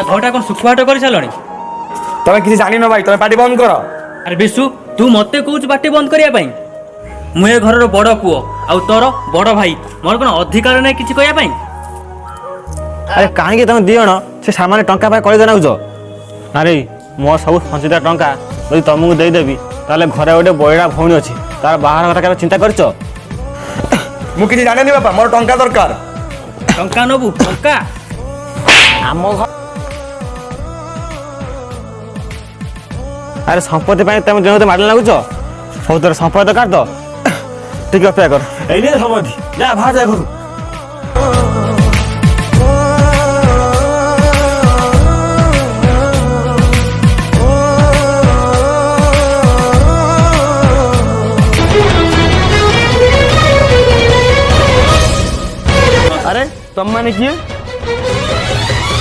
ঘরটা কোন শুখুয়াট করে সারলনি? তুমি কিছু জানিন ভাই, তুমি পার্টি বন্ধ কর। আরে বিশু, তু মতে কହୁଛୁ পার্টি বন্ধ করিয়া পাই? ମୁଁ ଏ ଘରର ବଡ଼ ପୁଅ ଆଉ ତୋର ବଡ଼ ଭାଇ, ମୋର କ'ଣ ଅଧିକାର ନାହିଁ କିଛି କହିବା ପାଇଁ? আরে কাহিଁକି তুমি ଦି ଜଣ ସେ ସାମାନ୍ୟ ଟଙ୍କା ପାଇଁ କଳି ଜଣାଉଛ? ଆରେ ମୋ ସବୁ ସଞ୍ଚିତ ଟଙ୍କା ଯଦି ତମକୁ ଦେଇଦେବି ତାହେଲେ ଘରେ ଗୋଟେ ବଇଡ଼ା ଭଉଣୀ ଅଛି, ତାର ବାହାର କଥା କେବେ ଚିନ୍ତା କରିଛ? ମୁଁ କିଛି ଜାଣିନି ବାପା, ମୋର ଟଙ୍କା ଦରକାର। ଟଙ୍କା ନେବୁ? ଟଙ୍କା ଆମ ଘର ଆରେ ସମ୍ପତ୍ତି ପାଇଁ ତମେ ଯେମିତି ମାଡ ଲାଗୁଛ, ହଉ ତୋର ସମ୍ପତ୍ତି ଦରକାର ତ ଟିକେ ଅପେକ୍ଷା କର। ଏଇ ନେ ସମ୍ପତ୍ତି, ଯା ବାହାର ଯା ଘରୁ। আরে ତମମାନେ କିଏ?